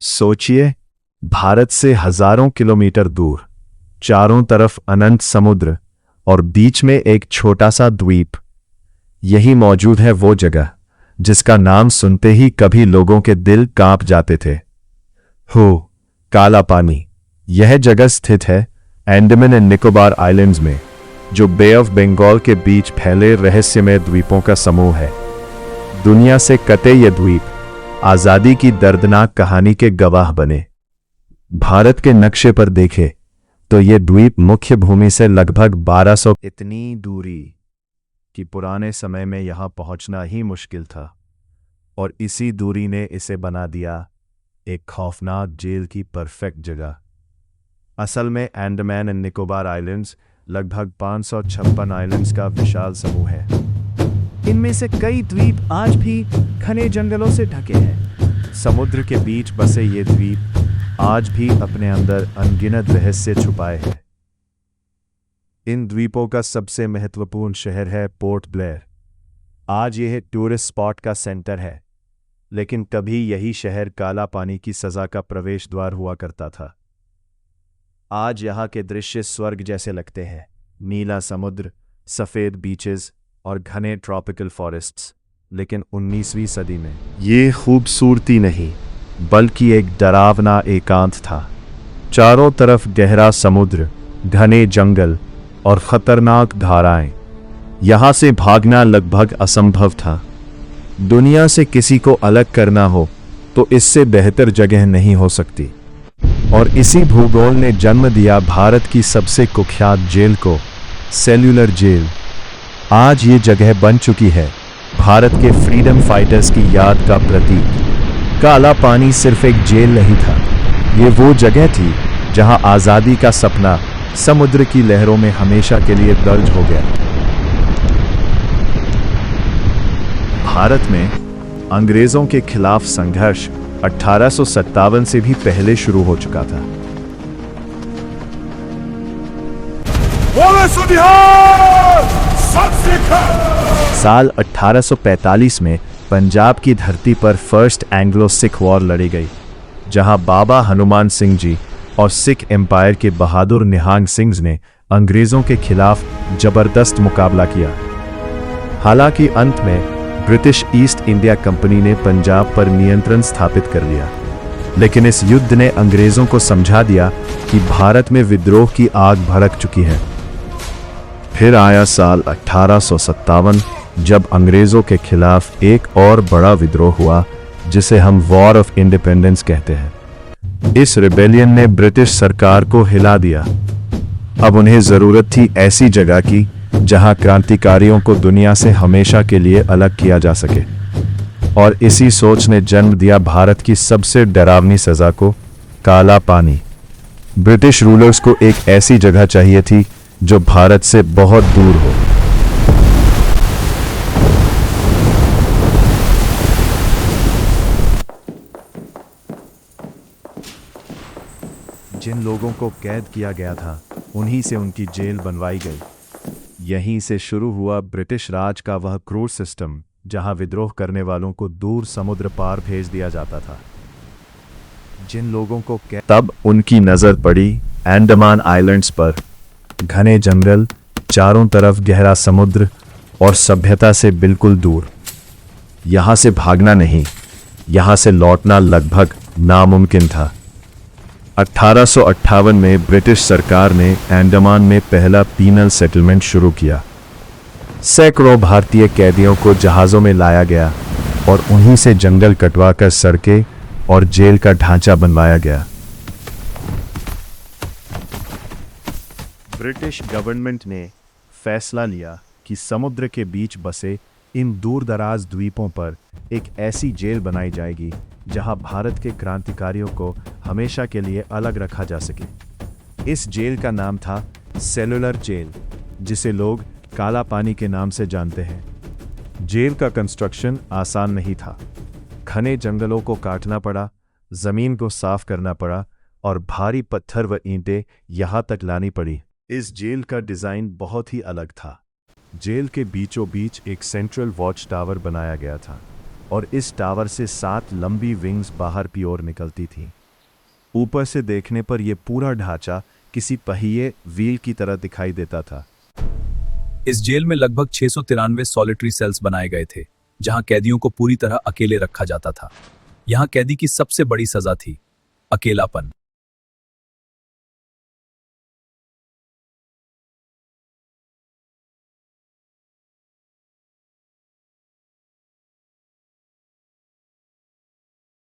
सोचिए, भारत से हजारों किलोमीटर दूर, चारों तरफ अनंत समुद्र और बीच में एक छोटा सा द्वीप। यही मौजूद है वो जगह जिसका नाम सुनते ही कभी लोगों के दिल कांप जाते थे। काला पानी। यह जगह स्थित है अंडमान एंड निकोबार आइलैंड्स में, जो बे ऑफ बंगाल के बीच फैले रहस्यमय द्वीपों का समूह है। दुनिया से कटे ये द्वीप आजादी की दर्दनाक कहानी के गवाह बने। भारत के नक्शे पर देखें तो ये द्वीप मुख्य भूमि से लगभग 1200 इतनी दूरी कि पुराने समय में यहां पहुंचना ही मुश्किल था, और इसी दूरी ने इसे बना दिया एक खौफनाक जेल की परफेक्ट जगह। असल में अंडमान एंड निकोबार आइलैंड्स लगभग 556 आइलैंड्स का विशाल समूह है। इनमें से कई द्वीप आज भी घने जंगलों से ढके हैं। समुद्र के बीच बसे ये द्वीप आज भी अपने अंदर अनगिनत रहस्य छुपाए हैं। इन द्वीपों का सबसे महत्वपूर्ण शहर है पोर्ट ब्लेयर। आज यह टूरिस्ट स्पॉट का सेंटर है, लेकिन कभी यही शहर काला पानी की सजा का प्रवेश द्वार हुआ करता था। आज यहाँ के दृश्य स्वर्ग जैसे लगते हैं। नीला समुद्र, सफेद बीचेस और घने ट्रॉपिकल फॉरेस्ट्स। लेकिन 19वीं सदी में ये खूबसूरती नहीं, बल्कि एक डरावना एकांत था। चारों तरफ गहरा समुद्र, घने जंगल और खतरनाक धाराएं। यहां से भागना लगभग असंभव था। दुनिया से किसी को अलग करना हो तो इससे बेहतर जगह नहीं हो सकती। और इसी भूगोल ने जन्म दिया भारत की सबसे कुख्यात जेल को, सेल्यूलर जेल। आज ये जगह बन चुकी है भारत के फ्रीडम फाइटर्स की याद का प्रतीक। काला पानी सिर्फ एक जेल नहीं था, ये वो जगह थी जहां आजादी का सपना समुद्र की लहरों में हमेशा के लिए दर्ज हो गया। भारत में अंग्रेजों के खिलाफ संघर्ष 1857 से भी पहले शुरू हो चुका था। साल 1845 में पंजाब की धरती पर फर्स्ट एंग्लो सिख वॉर लड़ी गई, जहां बाबा हनुमान सिंह जी और सिख एम्पायर के बहादुर निहंग सिंह ने अंग्रेजों के खिलाफ जबरदस्त मुकाबला किया। हालांकि अंत में ब्रिटिश ईस्ट इंडिया कंपनी ने पंजाब पर नियंत्रण स्थापित कर लिया, लेकिन इस युद्ध ने अंग्रेजों को समझा दिया कि भारत में विद्रोह की आग भड़क चुकी है। फिर आया साल 1857, जब अंग्रेजों के खिलाफ एक और बड़ा विद्रोह हुआ, जिसे हम वॉर ऑफ इंडिपेंडेंस कहते हैं। इस रिबेलियन ने ब्रिटिश सरकार को हिला दिया। अब उन्हें जरूरत थी ऐसी जगह की जहां क्रांतिकारियों को दुनिया से हमेशा के लिए अलग किया जा सके, और इसी सोच ने जन्म दिया भारत की सबसे डरावनी सजा को, काला पानी। ब्रिटिश रूलर्स को एक ऐसी जगह चाहिए थी जो भारत से बहुत दूर हो। जिन लोगों को कैद किया गया था, उन्हीं से उनकी जेल बनवाई गई। यहीं से शुरू हुआ ब्रिटिश राज का वह क्रूर सिस्टम, जहां विद्रोह करने वालों को दूर समुद्र पार भेज दिया जाता था। जिन लोगों को तब उनकी नजर पड़ी अंडमान आइलैंड्स पर। घने जंगल, चारों तरफ गहरा समुद्र और सभ्यता से बिल्कुल दूर। यहां से भागना नहीं, यहां से लौटना लगभग नामुमकिन था। 1858 में ब्रिटिश सरकार ने अंडमान में पहला पीनल सेटलमेंट शुरू किया। सैकड़ों भारतीय कैदियों को जहाज़ों में लाया गया और उन्हीं से जंगल कटवाकर सड़कें और जेल का ढांचा बनवाया गया। ब्रिटिश गवर्नमेंट ने फैसला लिया कि समुद्र के बीच बसे इन दूरदराज द्वीपों पर एक ऐसी जेल बनाई जाएगी जहां भारत के क्रांतिकारियों को हमेशा के लिए अलग रखा जा सके। इस जेल का नाम था सेल्यूलर जेल, जिसे लोग काला पानी के नाम से जानते हैं। जेल का कंस्ट्रक्शन आसान नहीं था। घने जंगलों को काटना पड़ा, जमीन को साफ करना पड़ा और भारी पत्थर व ईंटें यहां तक लानी पड़ी। इस जेल का डिजाइन बहुत ही अलग था। जेल के बीचों बीच एक सेंट्रल वॉच टावर बनाया गया था, और इस टावर से 7 लंबी विंग्स बाहर की ओर निकलती थीं। ऊपर से देखने पर यह पूरा ढांचा किसी पहिए व्हील की तरह दिखाई देता था। इस जेल में लगभग 693 सॉलिटरी सेल्स बनाए गए थे, जहां कैदियों को पूरी तरह अकेले रखा जाता था। यहां कैदी की सबसे बड़ी सजा थी अकेलापन।